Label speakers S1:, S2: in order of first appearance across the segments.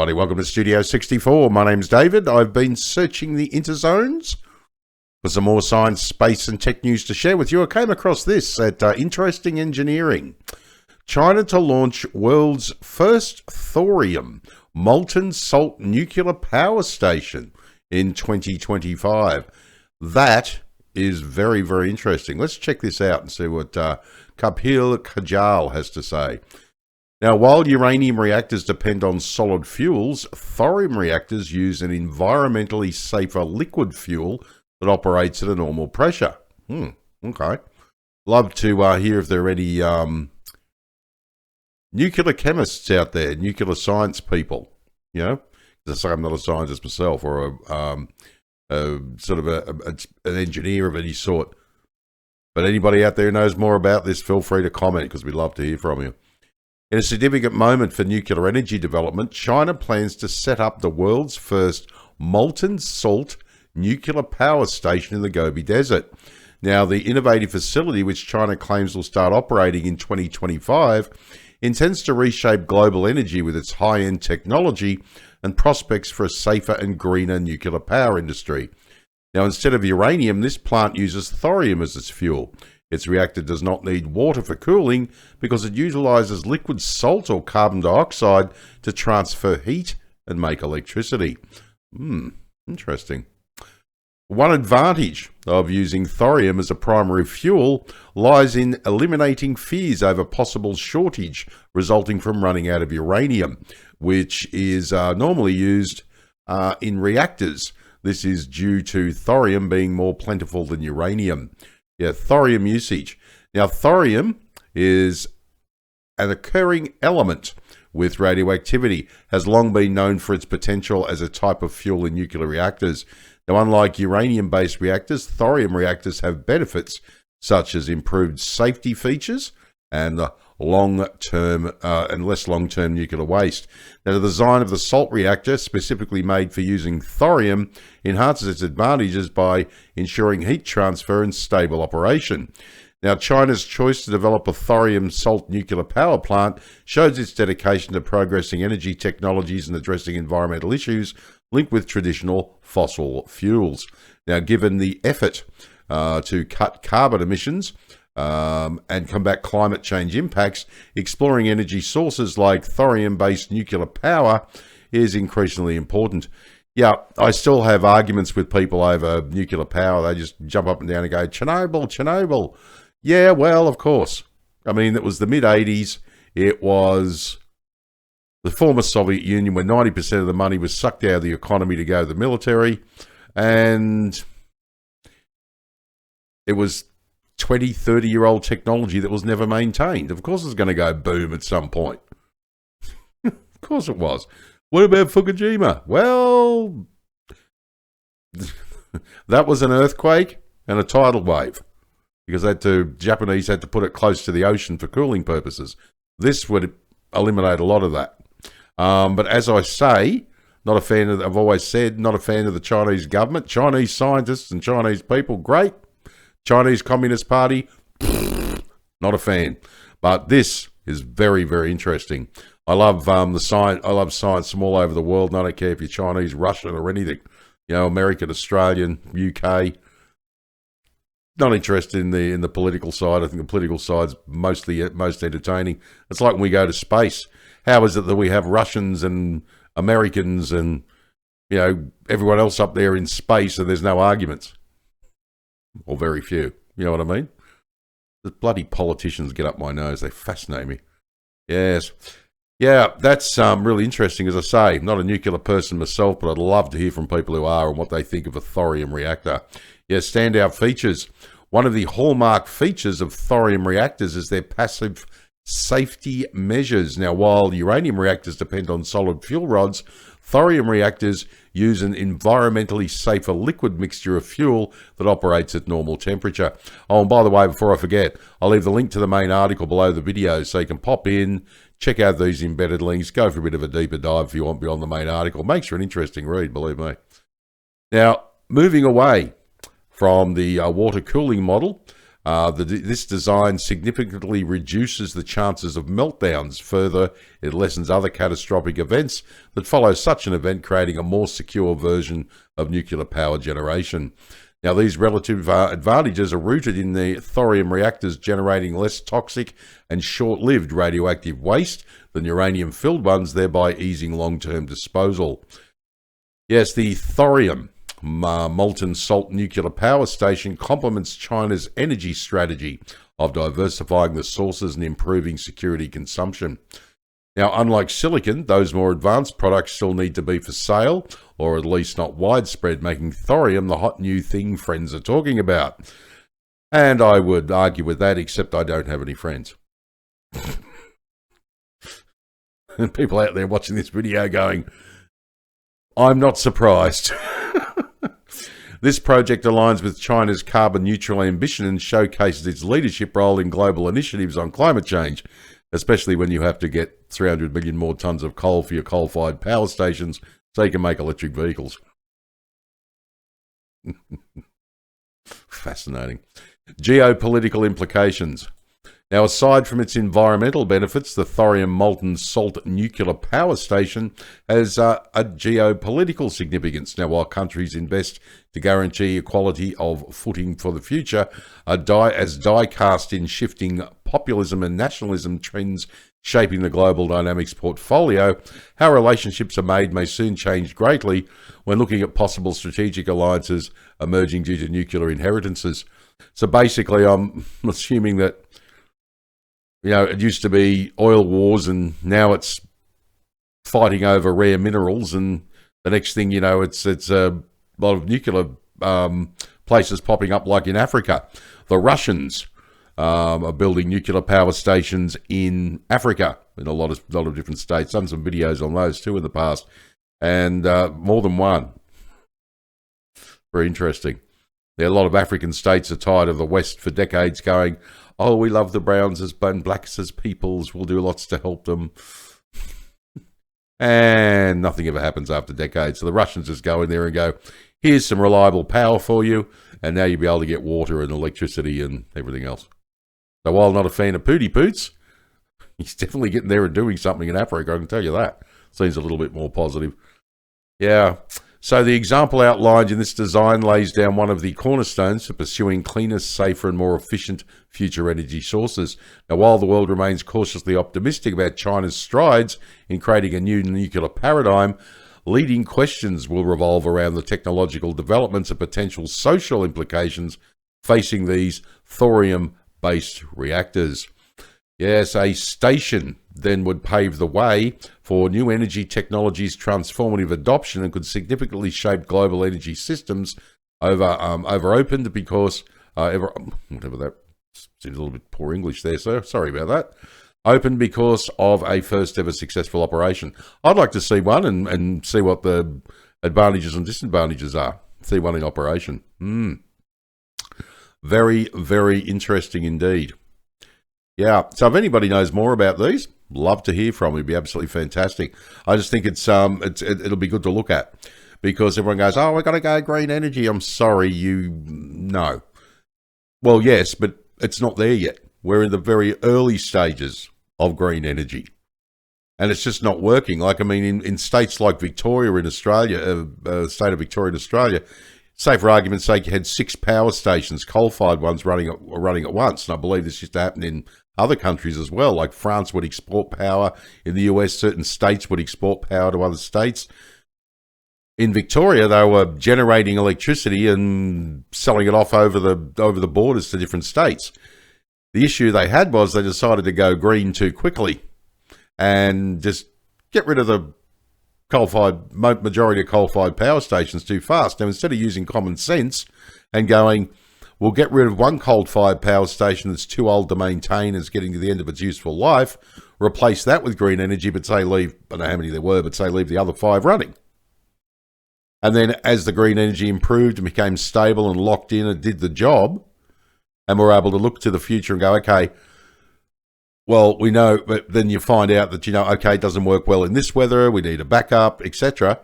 S1: everybody. Welcome to Studio 64. My name's David. I've been searching the interzones for some more science, space, and tech news to share with you. I came across this at Interesting Engineering. China to launch world's first thorium molten salt nuclear power station in 2025. That is very, very interesting. Let's check this out and see what Kapil Kajal has to say. Now, while uranium reactors depend on solid fuels, thorium reactors use an environmentally safer liquid fuel that operates at a normal pressure. Okay. Love to hear if there are any nuclear chemists out there, nuclear science people, you know. As I say, I'm not a scientist myself, or an engineer of any sort. But anybody out there who knows more about this, feel free to comment, because we'd love to hear from you. In a significant moment for nuclear energy development, China plans to set up the world's first molten salt nuclear power station in the Gobi Desert. Now, the innovative facility, which China claims will start operating in 2025, intends to reshape global energy with its high-end technology and prospects for a safer and greener nuclear power industry. Now, instead of uranium, this plant uses thorium as its fuel. Its reactor does not need water for cooling because it utilizes liquid salt or carbon dioxide to transfer heat and make electricity. Interesting. One advantage of using thorium as a primary fuel lies in eliminating fears over possible shortage resulting from running out of uranium, which is normally used in reactors. This is due to thorium being more plentiful than uranium. Yeah, thorium usage. Now, thorium is an occurring element with radioactivity, has long been known for its potential as a type of fuel in nuclear reactors. Now, unlike uranium-based reactors, thorium reactors have benefits such as improved safety features and long-term and less long-term nuclear waste. Now, the design of the salt reactor, specifically made for using thorium, enhances its advantages by ensuring heat transfer and stable operation. Now, China's choice to develop a thorium salt nuclear power plant shows its dedication to progressing energy technologies and addressing environmental issues linked with traditional fossil fuels. Now, given the effort to cut carbon emissions and combat climate change impacts, exploring energy sources like thorium-based nuclear power is increasingly important. Yeah, I still have arguments with people over nuclear power. They just jump up and down and go, Chernobyl, Chernobyl. Yeah, well, of course. I mean, it was the mid-'80s. It was the former Soviet Union where 90% of the money was sucked out of the economy to go to the military. And it was 20, 30-year-old technology that was never maintained. Of course it's going to go boom at some point. Of course it was. What about Fukushima? Well, that was an earthquake and a tidal wave because Japanese had to put it close to the ocean for cooling purposes. This would eliminate a lot of that. But as I say, not a fan of, I've always said, not a fan of the Chinese government. Chinese scientists and Chinese people, great. Chinese Communist Party, not a fan. But this is very, very interesting. I love the science. I love science from all over the world. And I don't care if you're Chinese, Russian, or anything. You know, American, Australian, UK. Not interested in the political side. I think the political side's most entertaining. It's like when we go to space. How is it that we have Russians and Americans and, you know, everyone else up there in space and there's no arguments? Or very few. You know what I mean? The bloody politicians get up my nose. They fascinate me. Yes. Yeah, that's really interesting. As I say, I'm not a nuclear person myself, but I'd love to hear from people who are and what they think of a thorium reactor. Yeah, standout features. One of the hallmark features of thorium reactors is their passive safety measures. Now, while uranium reactors depend on solid fuel rods, thorium reactors use an environmentally safer liquid mixture of fuel that operates at normal temperature. Oh, and by the way, before I forget, I'll leave the link to the main article below the video so you can pop in, check out these embedded links, go for a bit of a deeper dive if you want beyond the main article. Makes for an interesting read, believe me. Now, moving away from the water cooling model, This design significantly reduces the chances of meltdowns. Further, it lessens other catastrophic events that follow such an event, creating a more secure version of nuclear power generation. Now, these relative advantages are rooted in the thorium reactors generating less toxic and short-lived radioactive waste than uranium-filled ones, thereby easing long-term disposal. Yes, the Thorium Molten Salt nuclear power station complements China's energy strategy of diversifying the sources and improving security consumption. Now, unlike silicon, those more advanced products still need to be for sale, or at least not widespread, making thorium the hot new thing friends are talking about. And I would argue with that, except I don't have any friends. And people out there watching this video going, I'm not surprised. This project aligns with China's carbon neutral ambition and showcases its leadership role in global initiatives on climate change, especially when you have to get 300 million more tonnes of coal for your coal-fired power stations so you can make electric vehicles. Fascinating. Geopolitical implications. Now, aside from its environmental benefits, the Thorium Molten Salt nuclear power station has a geopolitical significance. Now, while countries invest to guarantee equality of footing for the future, as die cast in shifting populism and nationalism trends shaping the global dynamics portfolio, how relationships are made may soon change greatly when looking at possible strategic alliances emerging due to nuclear inheritances. So basically, I'm assuming that it used to be oil wars and now it's fighting over rare minerals, and the next thing you know, it's a lot of nuclear places popping up like in Africa. The Russians are building nuclear power stations in Africa in a lot of different states. Done some videos on those too in the past, and more than one. Very interesting. There are a lot of African states are tired of the West for decades going, oh, we love the browns and blacks as peoples, we'll do lots to help them. And nothing ever happens after decades. So the Russians just go in there and go, here's some reliable power for you, and now you'll be able to get water and electricity and everything else. So while not a fan of Pooty Poots, he's definitely getting there and doing something in Africa, I can tell you that. Seems a little bit more positive. Yeah. So the example outlined in this design lays down one of the cornerstones for pursuing cleaner, safer and more efficient future energy sources. Now, while the world remains cautiously optimistic about China's strides in creating a new nuclear paradigm, leading questions will revolve around the technological developments and potential social implications facing these thorium-based reactors. Yes, a station then would pave the way for new energy technologies' transformative adoption and could significantly shape global energy systems over opened because whatever that seems a little bit poor English there, sir. Sorry about that. Opened because of a first ever successful operation. I'd like to see one and see what the advantages and disadvantages are. See one in operation. Very, very interesting indeed. Yeah, so if anybody knows more about these, love to hear from you. It'd be absolutely fantastic. I just think it'll be good to look at, because everyone goes, oh, we've got to go green energy. I'm sorry, no. Well, yes, but it's not there yet. We're in the very early stages of green energy, and it's just not working. Like, I mean, in states like Victoria in Australia, state of Victoria in Australia, say for argument's sake, you had 6 power stations, coal-fired ones running at once, and I believe this used to happen in other countries as well. Like France would export power in the US, certain states would export power to other states. In Victoria, they were generating electricity and selling it off over the borders to different states. The issue they had was they decided to go green too quickly and just get rid of the majority of coal-fired power stations too fast. Now, instead of using common sense and going, we'll get rid of one coal-fired power station that's too old to maintain and is getting to the end of its useful life, replace that with green energy, but say leave, I don't know how many there were, but say leave the other 5 running. And then as the green energy improved and became stable and locked in and did the job, and we're able to look to the future and go, okay, well, we know, but then you find out that, okay, it doesn't work well in this weather, we need a backup, etc.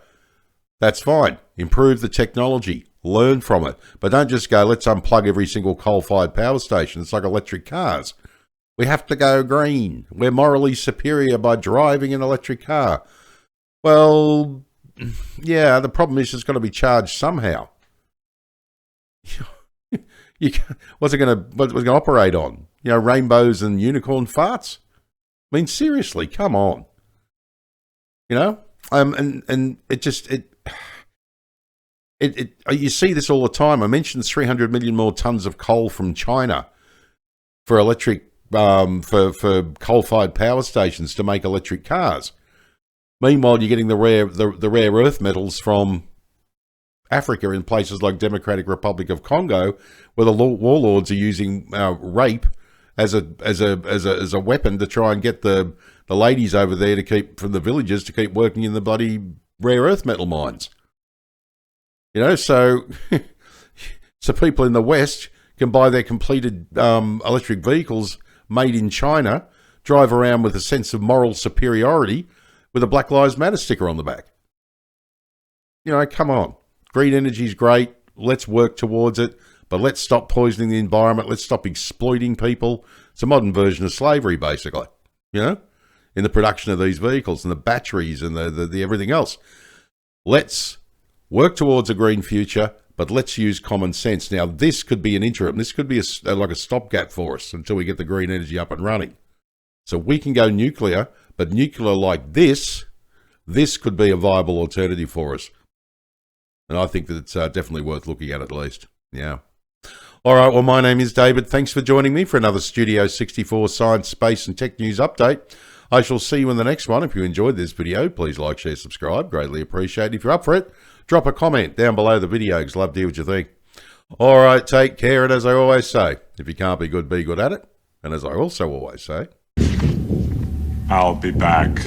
S1: That's fine. Improve the technology. Learn from it. But don't just go, let's unplug every single coal-fired power station. It's like electric cars. We have to go green. We're morally superior by driving an electric car. Well, yeah, the problem is it's got to be charged somehow. What's it going to operate on? You know, rainbows and unicorn farts? I mean, seriously, come on. You know, and it just you see this all the time. I mentioned 300 million more tons of coal from China for electric for coal-fired power stations to make electric cars. Meanwhile, you're getting the rare earth metals from Africa in places like Democratic Republic of Congo, where the warlords are using rape as a weapon to try and get the ladies over there to keep from the villages to keep working in the bloody rare earth metal mines. You know, so people in the West can buy their completed electric vehicles made in China, drive around with a sense of moral superiority with a Black Lives Matter sticker on the back. You know, come on. Green energy is great. Let's work towards it. But let's stop poisoning the environment. Let's stop exploiting people. It's a modern version of slavery, basically, you know, in the production of these vehicles and the batteries and the everything else. Let's work towards a green future, but let's use common sense. Now, this could be an interim. This could be like a stopgap for us until we get the green energy up and running. So we can go nuclear, but nuclear like this could be a viable alternative for us. And I think that it's definitely worth looking at least. Yeah. All right, well, my name is David. Thanks for joining me for another Studio 64 Science, Space and Tech News update. I shall see you in the next one. If you enjoyed this video, please like, share, subscribe. Greatly appreciate it. If you're up for it, drop a comment down below the video because I'd love to hear what you think. All right, take care. And as I always say, if you can't be good at it. And as I also always say,
S2: I'll be back.